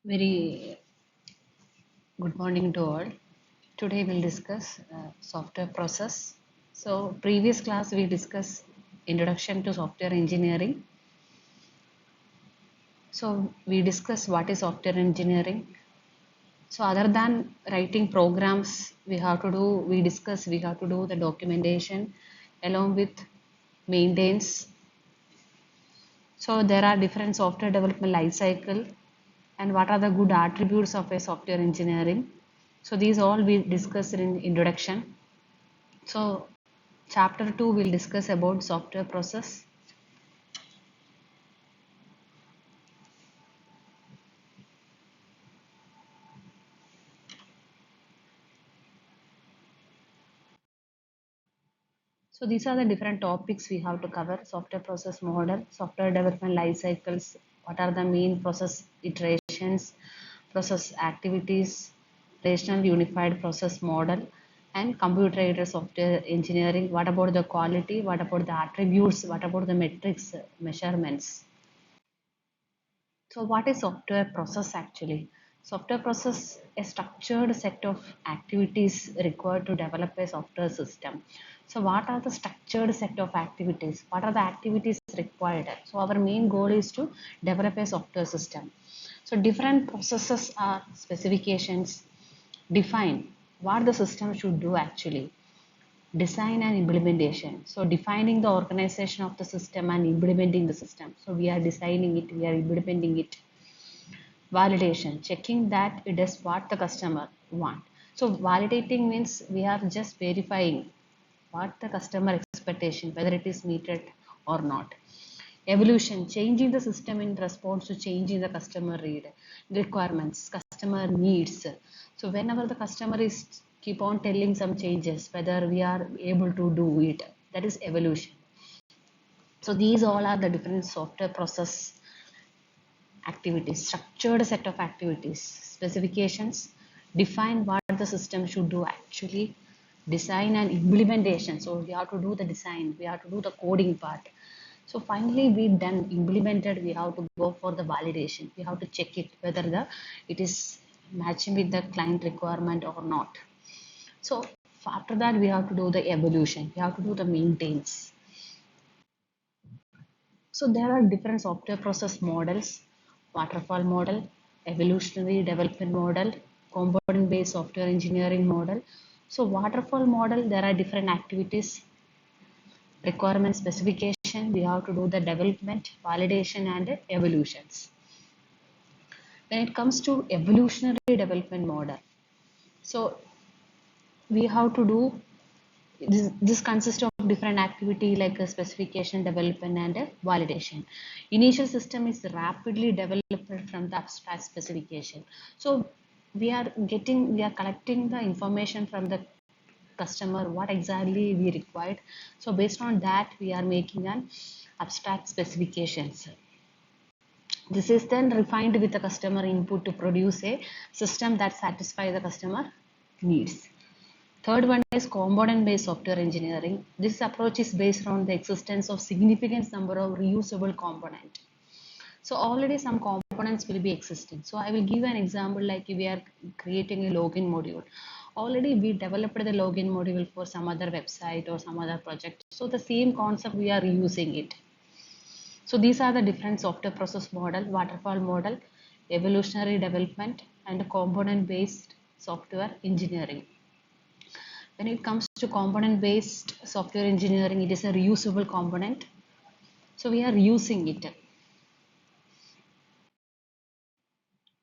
Very good morning to all. Today we'll discuss software process. So previous class we discussed introduction to software engineering. So we discussed what is software engineering. So other than writing programs, we have to do the documentation along with maintenance. So there are different software development life cycle and what are the good attributes of a software engineering. So these all we discussed in introduction. So chapter 2 will discuss about software process. So these are the different topics we have to cover: software process model, software development life cycles, what are the main process iterations, process activities, relational unified process model, and computer aided software engineering. What about the quality? What about the attributes? What about the metrics, measurements? So what is software process actually? Software process a structured set of activities required to develop a software system. So what are the structured set of activities? What are the activities required? So our main goal is to develop a software system. So different processes are specifications, define what the system should do actually. Design and implementation. So defining the organization of the system and implementing the system. So we are designing it, we are implementing it. Validation, checking that it does what the customer want. So validating means we are just verifying what the customer expectation, whether it is meted or not. Evolution, changing the system in response to changing the customer requirements, customer needs. So whenever the customer is keep on telling some changes, whether we are able to do it, that is evolution. So these all are the different software process activities, structured set of activities, specifications, define what the system should do actually, design and implementation. So we have to do the design, we have to do the coding part. So finally we done implemented, we have to go for the validation. We have to check it whether it is matching with the client requirement or not. So after that we have to do the evolution, we have to do the maintenance. So there are different software process models: waterfall model, evolutionary development model, component based software engineering model. So waterfall model, there are different activities: requirement specification, we have to do the development, validation and evolutions. When it comes to evolutionary development model, so we have to do this consists of different activity like a specification, development and a validation. Initial system is rapidly developed from the abstract specification. So we are collecting the information from the customer, what exactly we required. So based on that, we are making an abstract specifications. This is then refined with the customer input to produce a system that satisfies the customer needs. Third one is component-based software engineering. This approach is based on the existence of significant number of reusable components. So already some components will be existing. So I will give an example like we are creating a login module. Already we developed the login module for some other website or some other project. So the same concept we are using it. So these are the different software process model: waterfall model, evolutionary development, and component-based software engineering. When it comes to component based software engineering, it is a reusable component. So we are using it.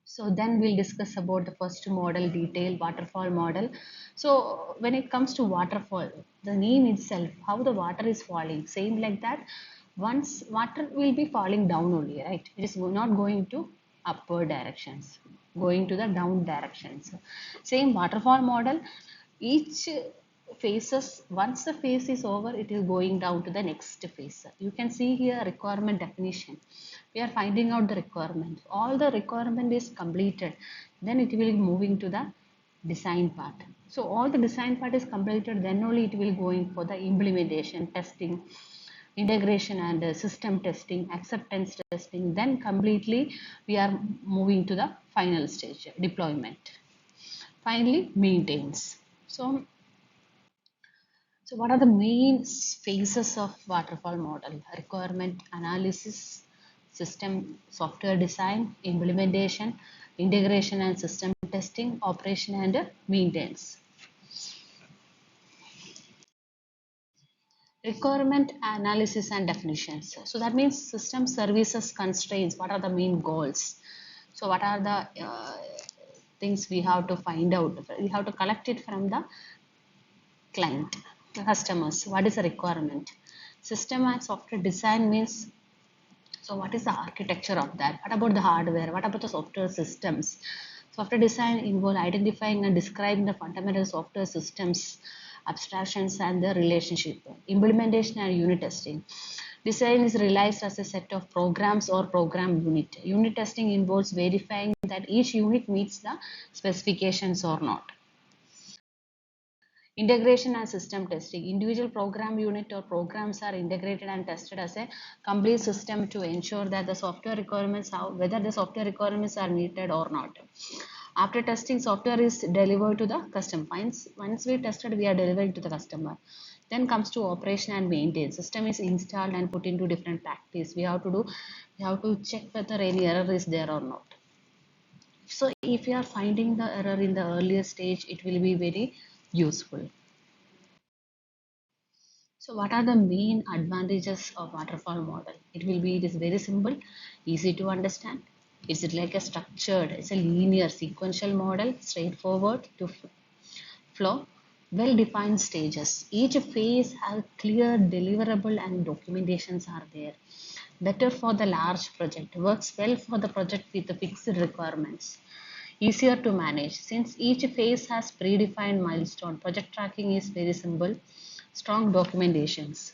So then we'll discuss about the first model, detail, waterfall model. So when it comes to waterfall, the name itself, how the water is falling, same like that. Once water will be falling down only, right? It is not going to upward directions, going to the down directions. Same waterfall model, each phases, once the phase is over, it is going down to the next phase. You can see here requirement definition. We are finding out the requirement. All the requirement is completed, then it will be moving to the design part. So all the design part is completed, then only it will going for the implementation, testing, integration and system testing, acceptance testing, then completely we are moving to the final stage, deployment. Finally, maintains. So what are the main phases of waterfall model? Requirement analysis, system software design, implementation, integration and system testing, operation and maintenance. Requirement analysis and definitions. So that means system services constraints. What are the main goals? So what are the things we have to find out? We have to collect it from the client, the customers. What is the requirement? System and software design means, so what is the architecture of that? What about the hardware? What about the software systems? Software design involves identifying and describing the fundamental software systems, abstractions, and the relationship. Implementation and unit testing. Design is realized as a set of programs or program unit. Unit testing involves verifying that each unit meets the specifications or not. Integration and system testing. Individual program unit or programs are integrated and tested as a complete system to ensure that the software requirements, whether the software requirements are needed or not. After testing, software is delivered to the customer. Once we tested, we are delivering to the customer. Then comes to operation and maintenance. System is installed and put into different practice. We have to check whether any error is there or not. So if you are finding the error in the earlier stage, it will be very useful. So what are the main advantages of waterfall model? It is very simple, easy to understand. It's like a structured, it's a linear sequential model, straightforward to flow, well-defined stages. Each phase has clear deliverable and documentations are there. Better for the large project, works well for the project with the fixed requirements. Easier to manage since each phase has predefined milestone. Project tracking is very simple. Strong documentations.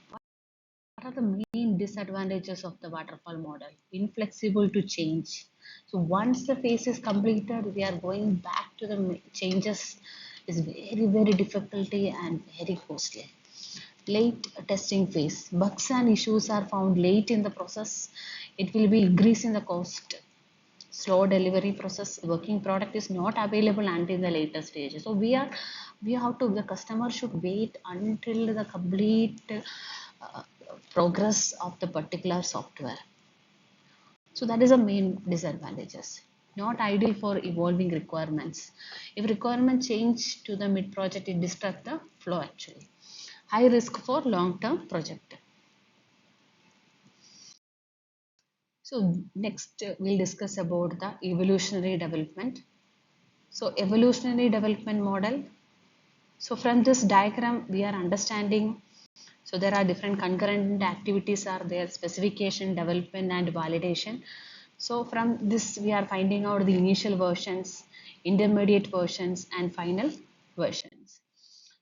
What are the main disadvantages of the waterfall model? Inflexible to change. So once the phase is completed, we are going back to the changes is very, very difficulty and very costly. Late testing phase. Bugs and issues are found late in the process. It will be increasing the cost. Slow delivery process. Working product is not available until the later stage. So we have to, the customer should wait until the complete uh, progress of the particular software. So that is the main disadvantages. Not ideal for evolving requirements. If requirement change to the mid project, it disrupt the flow actually. High risk for long-term project. So next we'll discuss about the evolutionary development. So evolutionary development model. So from this diagram, we are understanding, so there are different concurrent activities are there, specification, development and validation. So from this, we are finding out the initial versions, intermediate versions and final versions.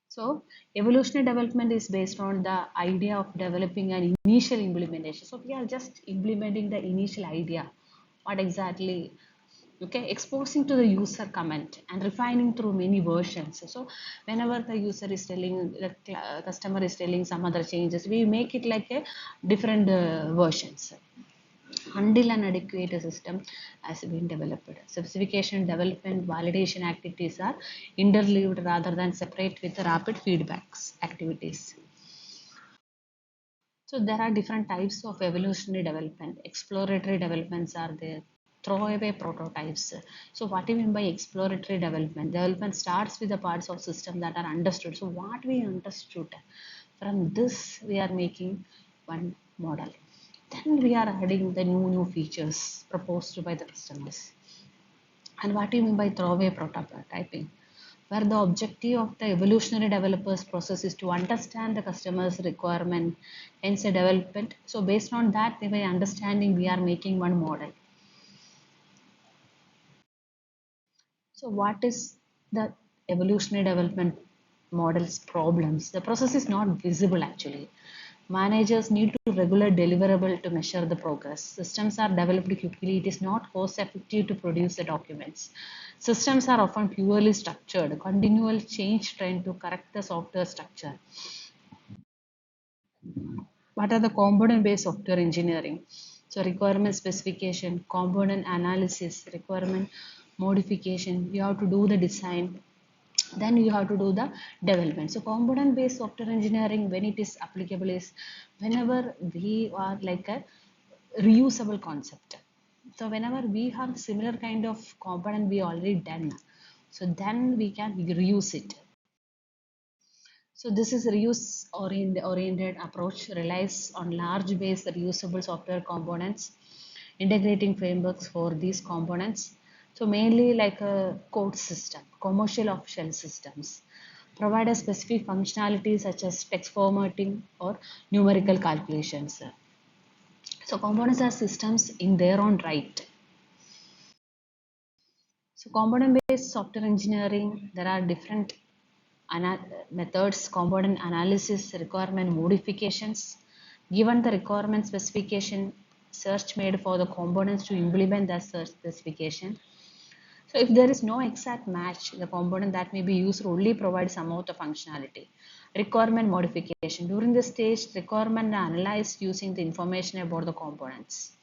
So evolutionary development is based on the idea of developing an initial implementation. So we are just implementing the initial idea, what exactly, okay, exposing to the user comment and refining through many versions. So whenever the user is telling, the customer is telling some other changes, we make it like a different versions until an adequate system has been developed. Specification, development, validation activities are interleaved rather than separate with rapid feedbacks activities. So there are different types of evolutionary development. Exploratory developments are there. Throwaway prototypes. So what do you mean by exploratory development? Development starts with the parts of system that are understood. So what we understood, from this we are making one model. Then we are adding the new features proposed by the customers. And what do you mean by throwaway prototyping? Where the objective of the evolutionary developers process is to understand the customer's requirement, hence a development. So based on that, by understanding, we are making one model. So what is the evolutionary development model's problems? The process is not visible actually. Managers need to regular deliverable to measure the progress. Systems are developed quickly. It is not cost effective to produce the documents. Systems are often purely structured. Continual change trend to correct the software structure. What are the component based software engineering? So requirement specification, component analysis, requirement modification. You have to do the design, then you have to do the development. So component based software engineering, when it is applicable, is whenever we are like a reusable concept. So whenever we have similar kind of component we already done, so then we can reuse it. So this is reuse oriented approach, relies on large base reusable software components, integrating frameworks for these components. So mainly like a code system, commercial off shell systems, provide a specific functionality such as text formatting or numerical calculations. So components are systems in their own right. So component-based software engineering, there are different methods, component analysis, requirement modifications. Given the requirement specification, search made for the components to implement that search specification. So if there is no exact match, the component that may be used only provides some of the functionality. Requirement modification. During this stage, requirement are analyzed using the information about the components.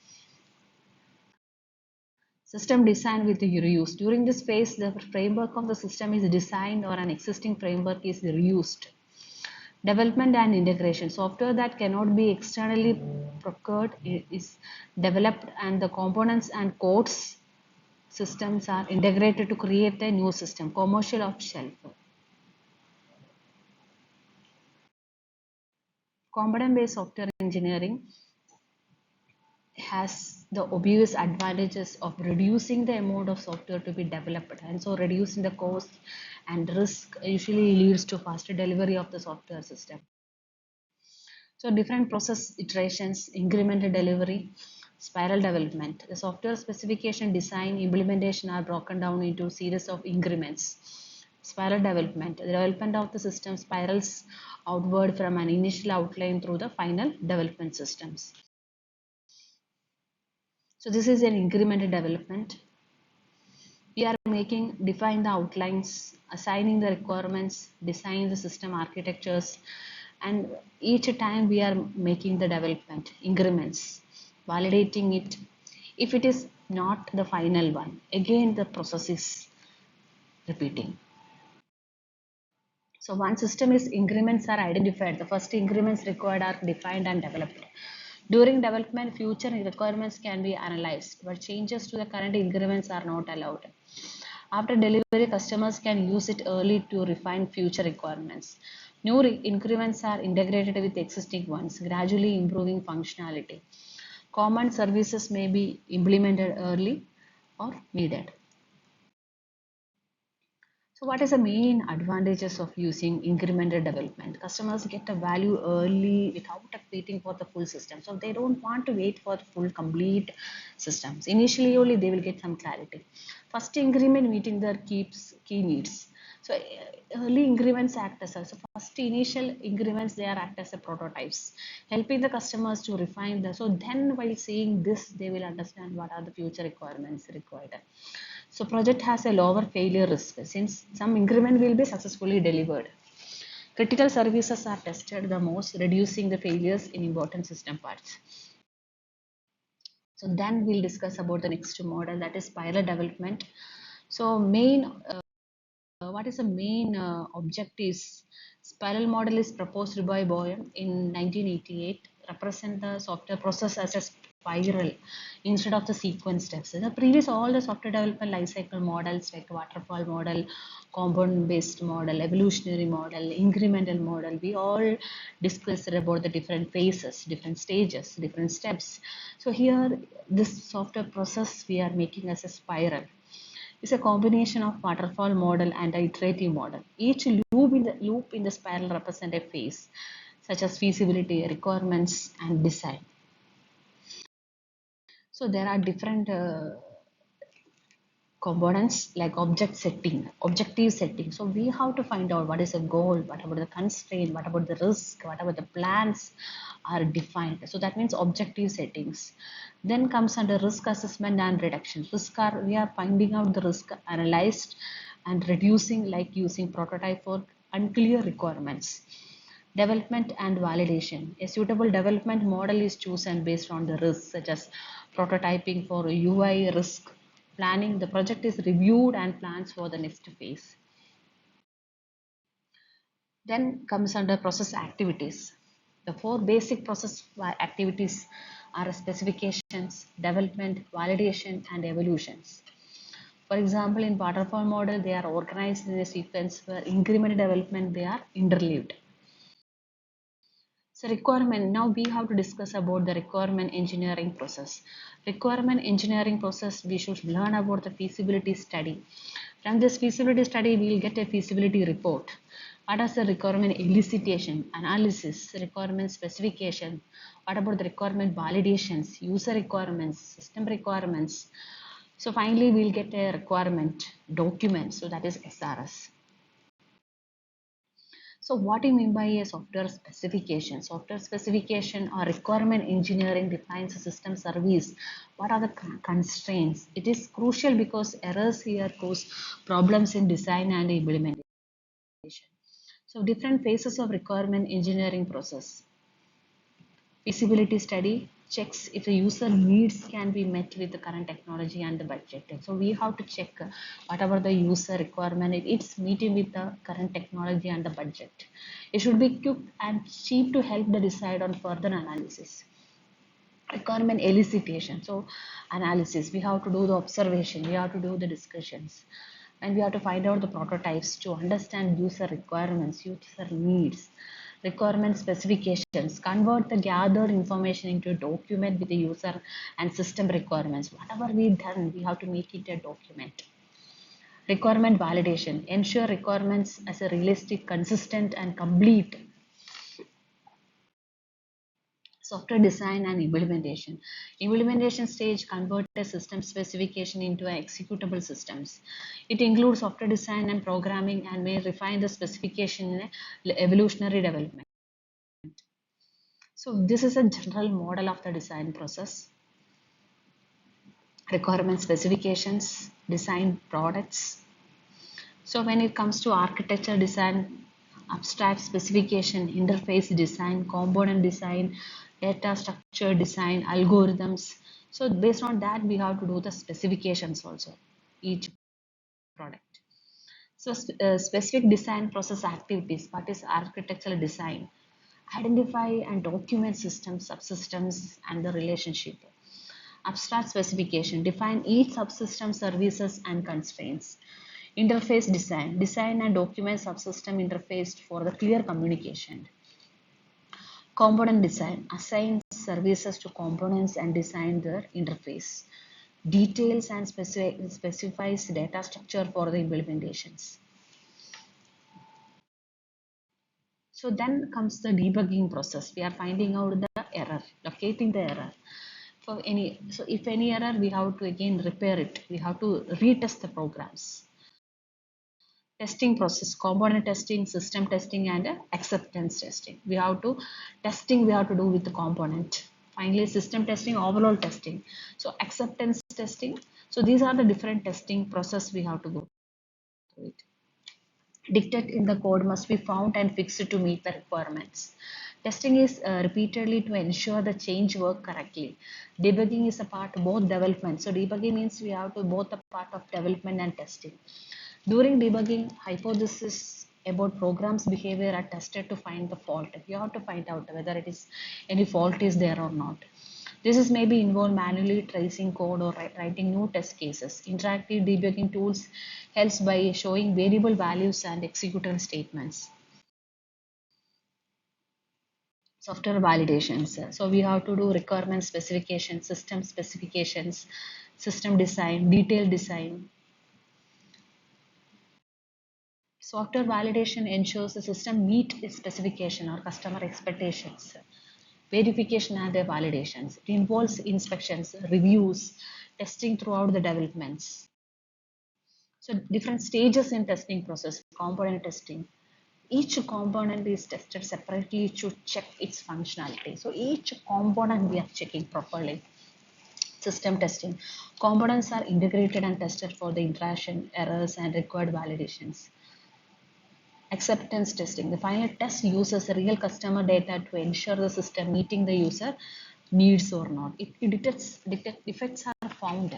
System design with the reuse. During this phase, the framework of the system is designed or an existing framework is reused. Development and integration. Software that cannot be externally procured is developed, and the components and codes systems are integrated to create a new system, commercial off shelf. Component based software engineering has the obvious advantages of reducing the amount of software to be developed, and so reducing the cost and risk usually leads to faster delivery of the software system. So different process iterations, incremental delivery, spiral development. The software specification, design, implementation are broken down into series of increments. Spiral development. The development of the system spirals outward from an initial outline through the final development systems. So this is an incremental development. We are making define the outlines, assigning the requirements, design the system architectures, and each time we are making the development increments, validating it. If it is not the final one, again the process is repeating. So once system is increments are identified, the first increments required are defined and developed. During development, future requirements can be analyzed, but changes to the current increments are not allowed. After delivery, customers can use it early to refine future requirements. New increments are integrated with existing ones, gradually improving functionality. Common services may be implemented early or needed. So what is the main advantages of using incremental development? Customers get a value early without waiting for the full system. So they don't want to wait for the full complete systems. Initially only they will get some clarity. First increment meeting their key needs. So early increments act as so first initial increments they are act as a prototypes, helping the customers to refine the. So then while seeing this, they will understand what are the future requirements required. So project has a lower failure risk since some increment will be successfully delivered. Critical services are tested the most, reducing the failures in important system parts. So then we'll discuss about the next model, that is spiral development. So what is the main objectives? Spiral model is proposed by Boehm in 1988, represent the software process as a spiral instead of the sequence steps. In the previous, all the software development lifecycle models like waterfall model, component based model, evolutionary model, incremental model, we all discussed about the different phases, different stages, different steps. So here, this software process we are making as a spiral is a combination of waterfall model and an iterative model. Each loop in the spiral represents a phase, such as feasibility, requirements, and design. So there are different components like objective setting. So we have to find out what is a goal, what about the constraint, what about the risk, what about the plans are defined. So that means objective settings. Then comes under risk assessment and reduction. We are finding out the risk analyzed and reducing, like using prototype for unclear requirements. Development and validation. A suitable development model is chosen based on the risks such as prototyping for UI risk planning. The project is reviewed and plans for the next phase. Then comes under process activities. The four basic process activities are specifications, development, validation, and evolutions. For example, in waterfall model, they are organized in a sequence where incremental development they are interleaved. So requirement, now we have to discuss about the requirement engineering process. Requirement engineering process, we should learn about the feasibility study. From this feasibility study, we will get a feasibility report. What is the requirement elicitation, analysis, requirement specification? What about the requirement validations, user requirements, system requirements? So finally, we'll get a requirement document. So that is SRS. So what do you mean by a software specification? Software specification or requirement engineering defines a system service. What are the constraints? It is crucial because errors here cause problems in design and implementation. So different phases of requirement engineering process. Feasibility study checks if the user needs can be met with the current technology and the budget. So we have to check whatever the user requirement, if it's meeting with the current technology and the budget. It should be quick and cheap to help the decide on further analysis. Requirement elicitation. So analysis, we have to do the observation, we have to do the discussions, and we have to find out the prototypes to understand user requirements, user needs. Requirement specifications, convert the gathered information into a document with the user and system requirements. Whatever we've done, we have to make it a document. Requirement validation, ensure requirements as a realistic, consistent, and complete. Software design and implementation. Implementation stage convert a system specification into executable systems. It includes software design and programming and may refine the specification in evolutionary development. So this is a general model of the design process. Requirement specifications, design products. So when it comes to architecture design, abstract specification, interface design, component design, data structure design, algorithms. So based on that, we have to do the specifications also, each product. So specific design process activities, what is architectural design? Identify and document systems, subsystems, and the relationship. Abstract specification, define each subsystem services and constraints. Interface design, design and document subsystem interface for the clear communication. Component design, assign services to components and design their interface. Details and specifies data structure for the implementations. So then comes the debugging process. We are finding out the error, locating the error. So if any error, we have to again repair it. We have to retest the programs. Testing process, component testing, system testing, and acceptance testing. We have to do with the component. Finally, system testing, overall testing. So acceptance testing. So these are the different testing process we have to go through it. Dictate in the code must be found and fixed to meet the requirements. Testing is repeatedly to ensure the change work correctly. Debugging is a part of both development. So debugging means we have to both a part of development and testing. During debugging, hypotheses about programs behavior are tested to find the fault. You have to find out whether it is any fault is there or not. This is maybe involve manually tracing code or writing new test cases. Interactive debugging tools helps by showing variable values and executable statements. Software validations. So we have to do requirement specifications, system specifications, system design, detailed design. Software validation ensures the system meet its specification or customer expectations. Verification and their validations. It involves inspections, reviews, testing throughout the developments. So different stages in testing process, component testing. Each component is tested separately to check its functionality. So each component we are checking properly. System testing. Components are integrated and tested for the interaction, errors, and required validations. Acceptance testing. The final test uses real customer data to ensure the system meeting the user needs or not. It detects defects are found.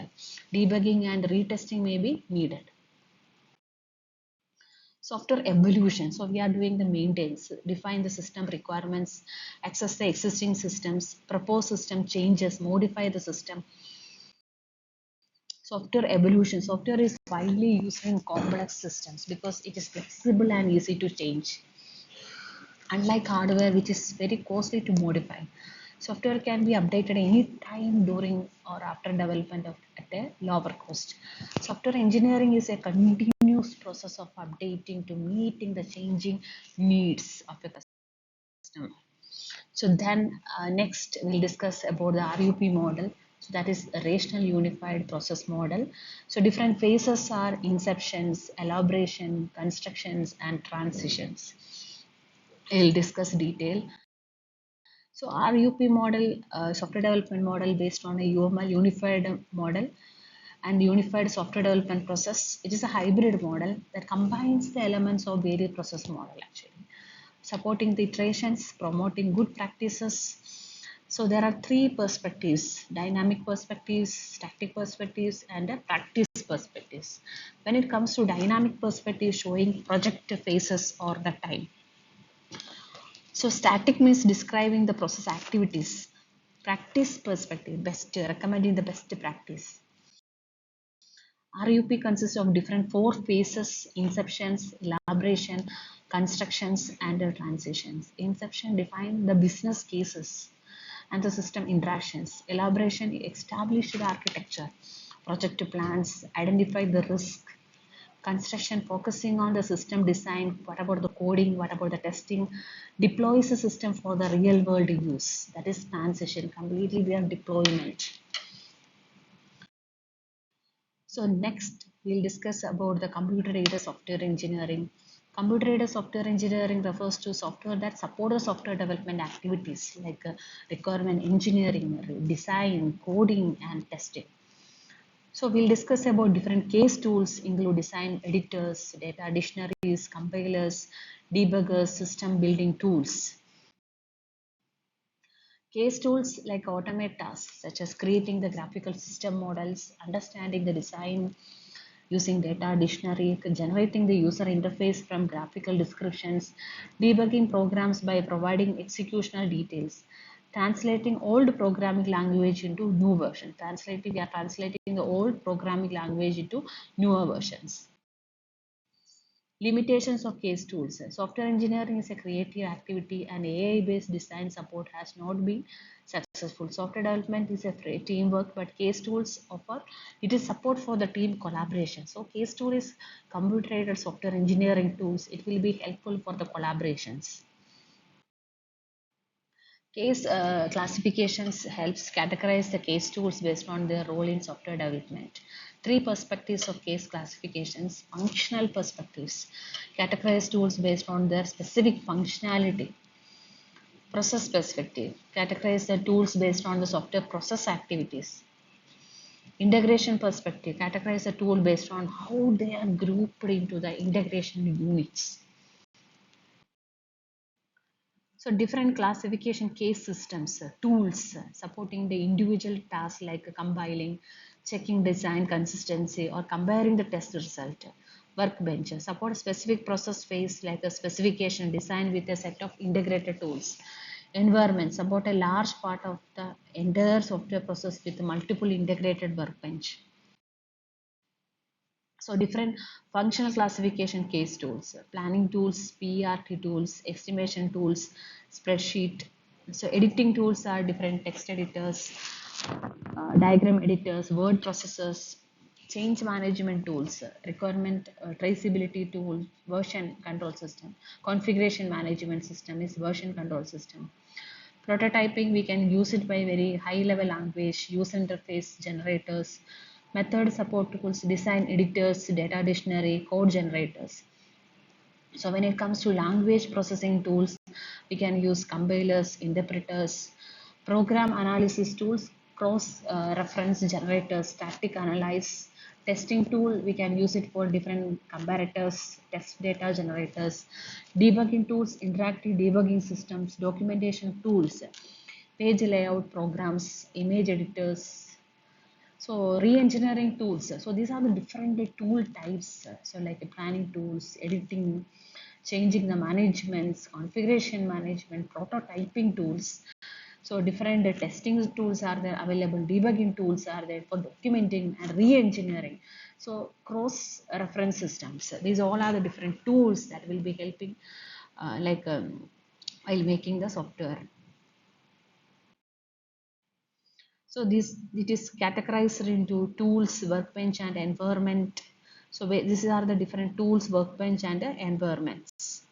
Debugging and retesting may be needed. Software evolution. So we are doing the maintenance, define the system requirements, access the existing systems, propose system changes, modify the system. Software evolution. Software is widely used in complex systems because it is flexible and easy to change. Unlike hardware, which is very costly to modify, software can be updated any time during or after development at a lower cost. Software engineering is a continuous process of updating to meeting the changing needs of a customer. So then next we'll discuss about the RUP model. So that is a rational unified process model. So different phases are inceptions, elaboration, constructions, and transitions. We'll discuss detail. So RUP model, software development model based on a UML unified model and unified software development process. It is a hybrid model that combines the elements of various process model actually, supporting the iterations, promoting good practices. So there are three perspectives: dynamic perspectives, static perspectives, and practice perspectives. When it comes to dynamic perspective, showing project phases or the time. So static means describing the process activities. Practice perspective, best recommending the best practice. RUP consists of different four phases: inceptions, elaboration, constructions, and transitions. Inception define the business cases and the system interactions. Elaboration establish the architecture, project plans, identify the risk. Construction focusing on the system design, what about the coding, what about the testing, deploys the system for the real world use. That is transition, completely their deployment. So next we'll discuss about the computer aided software engineering. Computer aided software engineering refers to software that support the software development activities like requirement engineering, design, coding, and testing. So we'll discuss about different case tools include design editors, data dictionaries, compilers, debuggers, system building tools. Case tools like automate tasks such as creating the graphical system models, understanding the design using data dictionary, generating the user interface from graphical descriptions, debugging programs by providing executional details, translating old programming language into new version. We are translating the old programming language into newer versions. Limitations of case tools. Software engineering is a creative activity and AI-based design support has not been successful. Software development is a teamwork, but case tools offer it is support for the team collaboration. So case tool is computer-aided software engineering tools. It will be helpful for the collaborations. Case classifications helps categorize the case tools based on their role in software development. Three perspectives of case classifications: functional perspectives, categorize tools based on their specific functionality. Process perspective, categorize the tools based on the software process activities. Integration perspective, categorize the tool based on how they are grouped into the integration units. So different classification case systems, tools supporting the individual tasks like compiling, checking design consistency, or comparing the test result. Workbench support specific process phase like a specification design with a set of integrated tools. Environment support a large part of the entire software process with multiple integrated workbench. So different functional classification case tools, planning tools, PERT tools, estimation tools, spreadsheet. So editing tools are different text editors, diagram editors, word processors, change management tools, requirement traceability tool, version control system, configuration management system is version control system. Prototyping, we can use it by very high level language, user interface generators, method support tools, design editors, data dictionary, code generators. So when it comes to language processing tools, we can use compilers, interpreters, program analysis tools, cross reference generators, static analyze, Testing tool, we can use it for different comparators, test data generators. Debugging tools, interactive debugging systems, documentation tools, page layout programs, image editors. So re-engineering tools. So these are the different tool types. So like planning tools, editing, changing the managements, configuration management, prototyping tools. So different testing tools are there available, debugging tools are there for documenting and re-engineering. So cross-reference systems. These all are the different tools that will be helping while making the software. So this it is categorized into tools, workbench, and environment. So these are the different tools, workbench, and environments.